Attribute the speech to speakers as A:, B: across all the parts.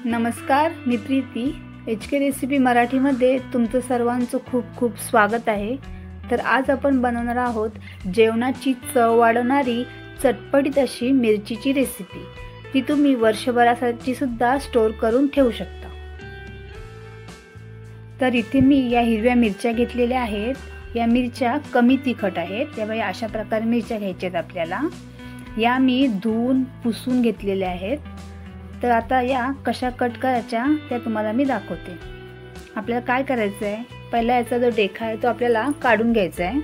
A: नमस्कार, मी Preeti HK recipe मराठीमध्ये तुमचं सर्वांचं खूप खूप स्वागत आहे। तर आज आपण बनवणार आहोत जेवणाची चव वाढवणारी चटपटीत अशी मिरचीची रेसिपी। ती तुम्ही वर्षभरासाठी सुद्धा स्टोर करून ठेवू शकता। तर इथे मी या हिरव्या मिरच्या घेतलेल्या आहेत। या मिरच्या कमी तिखट आहेत, त्यामुळे अशा प्रकारे मिरच्या घ्यायच्यात आपल्याला। या मी धुवून पुसून घेतलेल्या आहेत। तर आता या कशा कट करायच्या त्या तुम्हाला मी दाखवते। आपल्याला काय करायचं आहे, पहिला याचा जो देठा आहे तो आपल्याला काढून घ्यायचा आहे।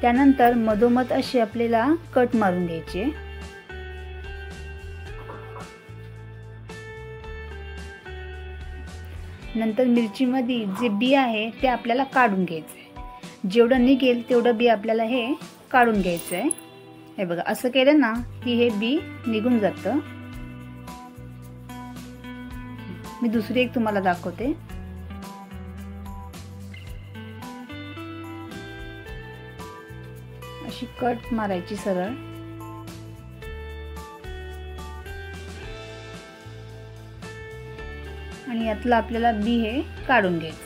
A: त्यानंतर मधोमध अशी आपल्याला कट मारून घ्यायचे। नंतर मिरचीमध्ये जे बी आहे ते आपल्याला काढून घ्यायचे आहे। जेवढं निघेल तेवढं बी आपल्याला हे काढून घ्यायचं आहे। हे बघा, असं केलं ना की हे बी निघून जातं। मी दुसरी एक तुम्हाला दाखवते। अशी कट मारायची सरळ। आणि यातलं आपल्याला बी हे काढून घ्यायचं।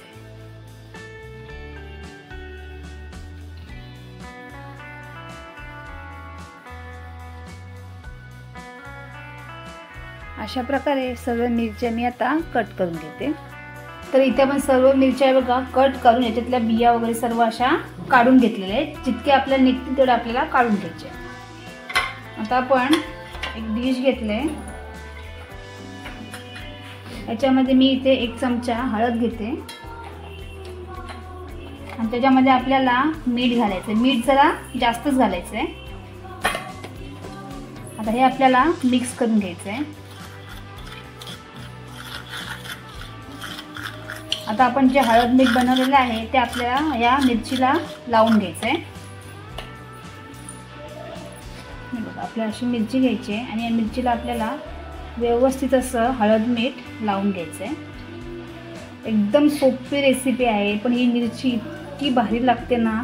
A: अशा प्रकारे सर्व मिरच्या मी आता कट करून घेते। तर इथे आपण सर्व मिरच्या बघा कट करून याच्यातल्या बिया वगैरे सर्व अशा काढून घेतलेल्या आहेत। जितके आपल्याला निघतील तेवढे आपल्याला काढून घ्यायचे। आता आपण एक डिश घेतले, याच्यामध्ये मी इथे 1 चमचा हळद घेते आणि त्याच्यामध्ये आपल्याला मीठ घालायचं। मीठ जरा जास्तच घालायचं आहे। आता हे आपल्याला मिक्स करून घ्यायचं आहे। आता आपण जे हळद मीठ बनवलेलं आहे ते आपल्याला या मिरचीला लावून घ्यायचं आहे। बघा, आपल्याला अशी मिरची घ्यायची आहे आणि या मिरचीला आपल्याला व्यवस्थित असं हळद मीठ लावून घ्यायचं आहे। एकदम सोपी रेसिपी आहे, पण ही मिरची इतकी भारी लागते ना।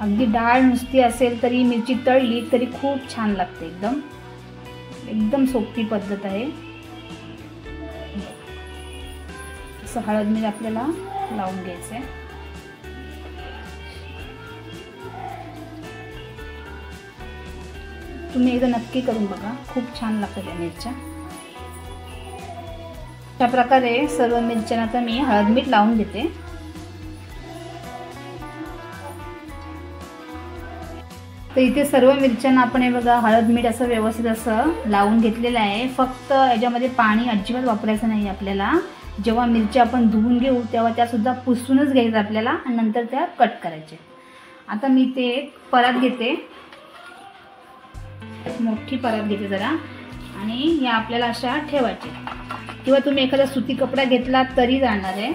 A: अगदी डाळ नुसती असेल तरी मिरची तळली तरी खूप छान लागते। एकदम सोपी पद्धत आहे। हळद मीठ आपल्याला लावून घ्यायचंय। तुम्ही एकदा नक्की करून बघा, खूप छान लागतात या मिरच्या। अशा प्रकारे सर्व मिरच्यांना आता मी हळद मीठ लावून घेते। तर इथे सर्व मिरच्यांना आपण हे बघा हळद मीठ असं व्यवस्थित असं लावून घेतलेलं आहे। फक्त याच्यामध्ये पाणी अजिबात वापरायचं नाही आपल्याला। जेव्हा मिरच्या आपण धुवून घेऊ तेव्हा त्या सुद्धा पुसूनच घ्यायचं आपल्याला आणि नंतर त्या कट करायचे। आता मी ते परात घेते, मोठी परात घेते जरा, आणि या आपल्याला अशा ठेवायचे किंवा तुम्ही एखादा सुती कपडा घेतला तरी जाणार आहे।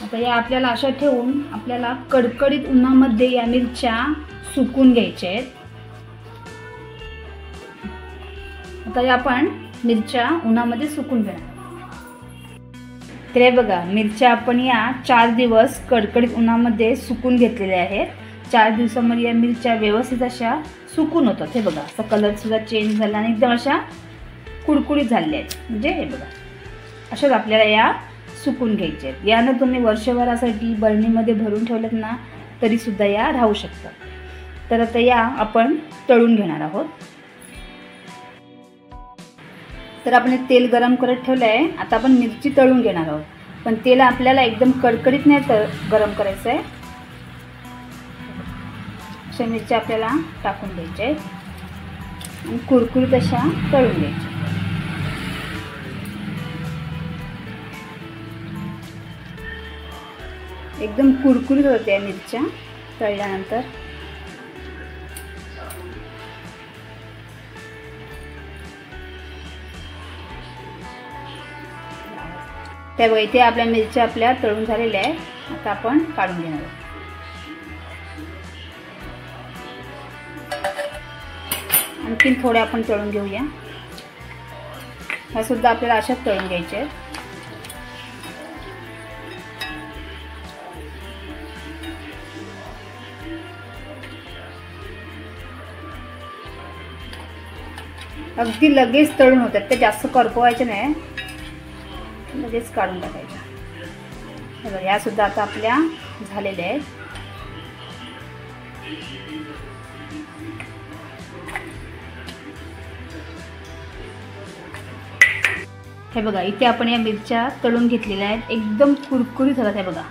A: आता या आपल्याला अशा ठेवून आपल्याला कडकडीत उन्हामध्ये या मिरच्या सुकून घ्यायच्या आहेत। आता या आपण मिरच्या उन्हामध्ये सुकून घेणार। तर हे बघा, मिरच्या आपण या 4 दिवस कडकडीत उन्हामध्ये सुकून घेतलेल्या आहेत। 4 दिवसामध्ये या मिरच्या व्यवस्थित अशा सुकून होतात। हे बघा, असा कलर सुद्धा चेंज झाला आणि एकदम अशा कुडकुडीत झालेल्या आहेत। म्हणजे हे बघा, अशाच आपल्याला या सुकून घ्यायच्या आहेत। यानं तुम्ही वर्षभरासाठी बरणीमध्ये भरून ठेवलेत ना तरी सुद्धा या राहू शकतात। तर आता या आपण तळून घेणार आहोत। तर आपण तेल गरम करत ठेवलं आहे। आता आपण मिरची तळून घेणार आहोत, पण तेल आपल्याला एकदम कडकडीत नाही गरम करायचं आहे। अशा मिरच्या आपल्याला टाकून द्यायच्या आहेत आणि कुरकुरीत अशा तळून घ्यायच्या। एकदम कुरकुरीत होते या मिरच्या तळल्यानंतर। त्यामुळे इथे आपल्या मिरच्या आपल्या तळून झालेल्या आहेत। आता आपण काढून घेणार आहोत। आणखी थोड्या आपण तळून घेऊया। ह्या सुद्धा आपल्याला अशाच तळून घ्यायच्या आहेत। अगदी लगेच तळून होतात, ते जास्त करपवायचे नाही, लगेच काढून टाकायच्या. हे बघा, या सुद्धा आता आपल्या झालेल्या आहेत. हे बघा, इथे आपण या मिरच्या तळून घेतलेल्या आहेत, एकदम कुरकुरीत होतात. हे बघा,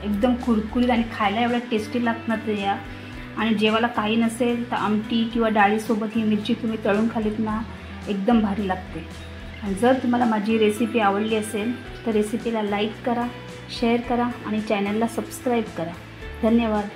A: एकदम कुरकुरीत आणि खायला एवढ्या टेस्टी लागतात या. आणि जेवायला काही नसेल तर आमटी किंवा डाळीसोबत ही मिरची तुम्ही तळून खाल्लीत ना, एकदम भारी लागते. आणि जर तुम्हाला माझी रेसिपी आवडली असेल तर रेसिपीला लाईक करा, शेअर करा आणि चॅनलला सबस्क्राईब करा. धन्यवाद.